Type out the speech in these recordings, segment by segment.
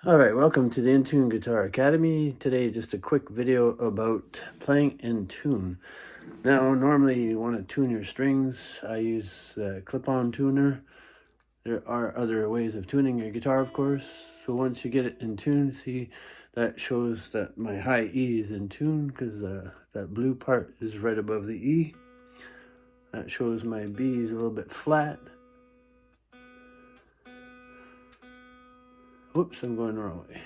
Alright, welcome to the Intune Guitar Academy. Today just a quick video about playing in tune. Now normally you want to tune your strings. I use a clip-on tuner. There are other ways of tuning your guitar, of course. So once you get it in tune, see that shows that my high E is in tune because that blue part is right above the E. That shows my B is a little bit flat. Whoops, I'm going the wrong way.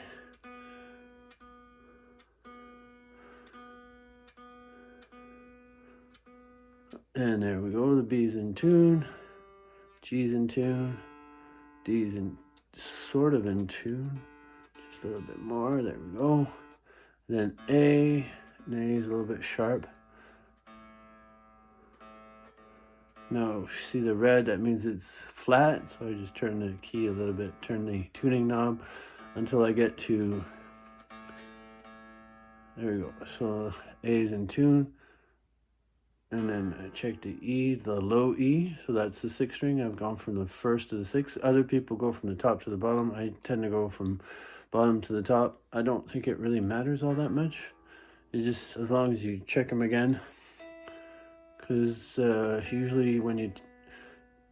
And there we go, the B's in tune, G's in tune, D's sort of in tune, just a little bit more, there we go. Then A, and A is a little bit sharp. Now, see the red, that means it's flat, so I just turn the key a little bit, turn the tuning knob until I get to, there we go. So A is in tune. And then I check the E, the low E, so that's the 6th string. I've gone from the 1st to the 6th. Other people go from the top to the bottom. I tend to go from bottom to the top. I don't think it really matters all that much. It just, as long as you check them again. Because usually when you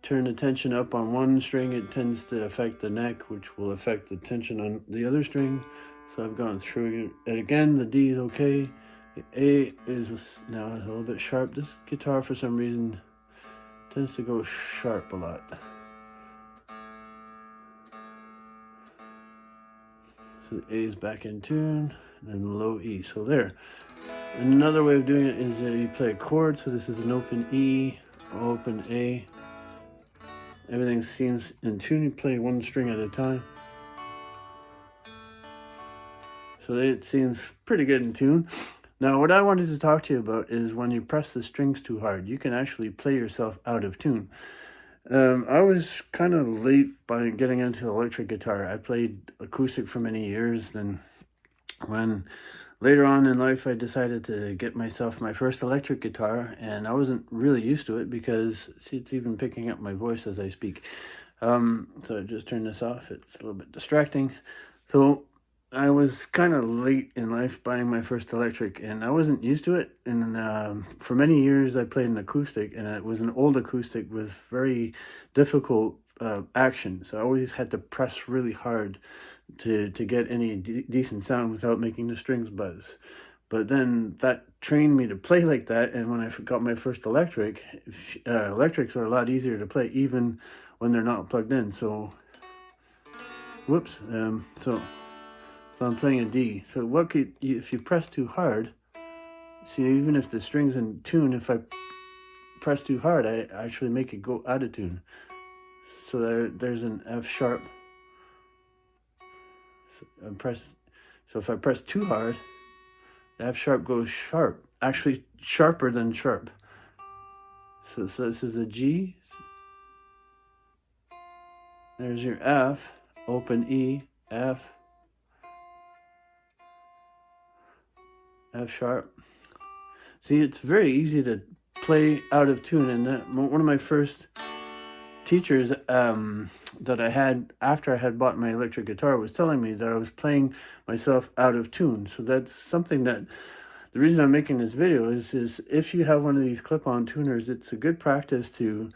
turn the tension up on one string, it tends to affect the neck, which will affect the tension on the other string. So I've gone through it. And again, the D is okay. A is now a little bit sharp. This guitar, for some reason, tends to go sharp a lot. So the A is back in tune, and then low E. So there. And another way of doing it is you play a chord. So this is an open E, open A. Everything seems in tune. You play one string at a time. So it seems pretty good in tune. Now, what I wanted to talk to you about is when you press the strings too hard, you can actually play yourself out of tune. I was kind of late by getting into electric guitar. I played acoustic for many years. Then when later on in life, I decided to get myself my first electric guitar, and I wasn't really used to it because, see, it's even picking up my voice as I speak. So I just turned this off. It's a little bit distracting. So I was kind of late in life buying my first electric, and I wasn't used to it. And for many years, I played an acoustic, and it was an old acoustic with very difficult action. So I always had to press really hard to get any decent sound without making the strings buzz. But then that trained me to play like that, and when I got my first electric, electrics are a lot easier to play even when they're not plugged in. So, whoops. So I'm playing a D. So what could you, if you press too hard, see, even if the string's in tune, if I press too hard, I actually make it go out of tune. So there's an F sharp. So if I press too hard, the F sharp goes sharp, actually sharper than sharp. So this is a G. There's your F, open E, F, F sharp. See, it's very easy to play out of tune, and one of my first teachers that I had after I had bought my electric guitar was telling me that I was playing myself out of tune. So that's something that, the reason I'm making this video is if you have one of these clip-on tuners, it's a good practice to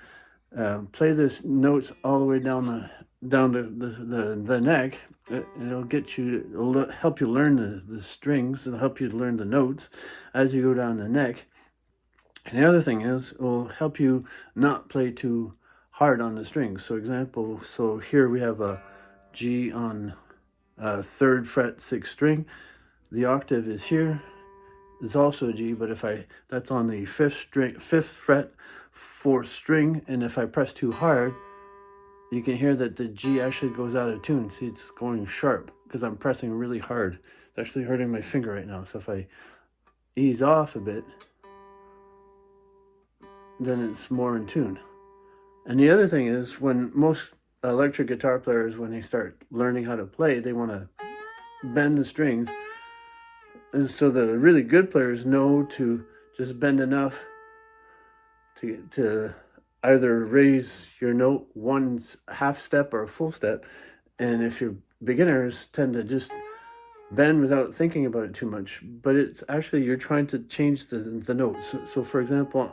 play this notes all the way down the neck. It'll get you, it'll help you learn the strings. It'll help you learn the notes as you go down the neck. And the other thing is, it will help you not play too hard on the strings. So example, so here we have a G on 3rd fret 6th string. The octave is here. It's also a G, but that's on the 5th fret 4th string, and if I press too hard, you can hear that the G actually goes out of tune. See, it's going sharp because I'm pressing really hard. It's actually hurting my finger right now. So if I ease off a bit, then it's more in tune. And the other thing is, when most electric guitar players, when they start learning how to play, they want to bend the strings. And so the really good players know to just bend enough to either raise your note one half step or a full step. And if you're beginners tend to just bend without thinking about it too much, but it's actually you're trying to change the notes. So for example,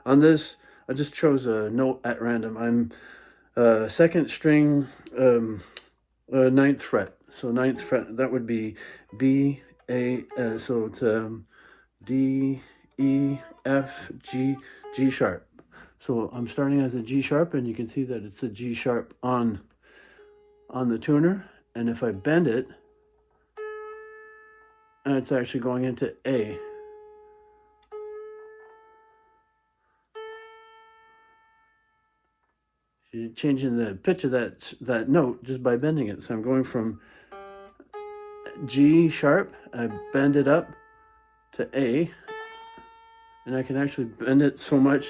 on this, I just chose a note at random. I'm second string, ninth fret. So ninth fret, that would be B, A, so it's D, E, F, G, G sharp. So I'm starting as a G sharp, and you can see that it's a G sharp on the tuner. And if I bend it, and it's actually going into A. You're changing the pitch of that note just by bending it. So I'm going from G sharp, I bend it up to A, and I can actually bend it so much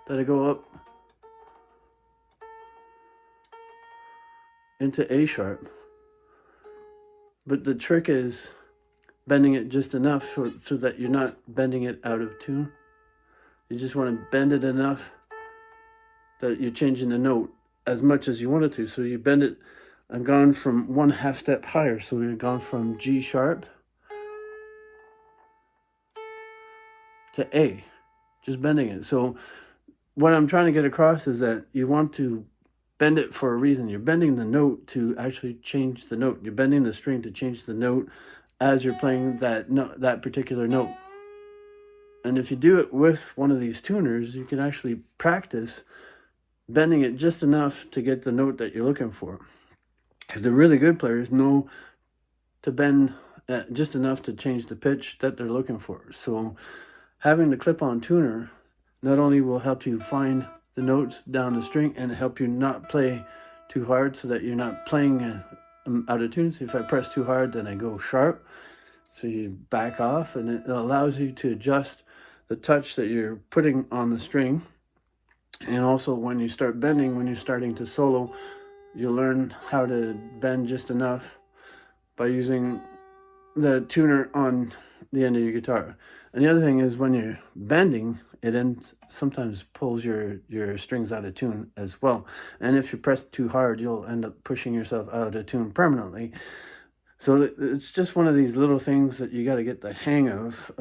that I go up into A sharp. But the trick is bending it just enough so that you're not bending it out of tune. You just want to bend it enough that you're changing the note as much as you want it to. So you bend it. I've gone from 1/2 step higher. So we've gone from G sharp to A, just bending it. So what I'm trying to get across is that you want to bend it for a reason. You're bending the note to actually change the note. You're bending the string to change the note as you're playing that particular note. And if you do it with one of these tuners, you can actually practice bending it just enough to get the note that you're looking for. The really good players know to bend just enough to change the pitch that they're looking for. So having the clip-on tuner not only will help you find the notes down the string and help you not play too hard so that you're not playing out of tune. So if I press too hard, then I go sharp. So you back off, and it allows you to adjust the touch that you're putting on the string. And also when you start bending, when you're starting to solo, you'll learn how to bend just enough by using the tuner on the end of your guitar. And the other thing is when you're bending, it sometimes pulls your strings out of tune as well. And if you press too hard, you'll end up pushing yourself out of tune permanently. So it's just one of these little things that you got to get the hang of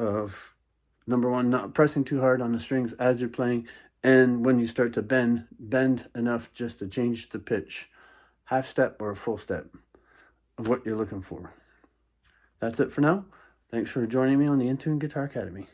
number one, not pressing too hard on the strings as you're playing, and when you start to bend enough just to change the pitch, 1/2 step or a full step of what you're looking for. That's it for now. Thanks for joining me on the Intune Guitar Academy.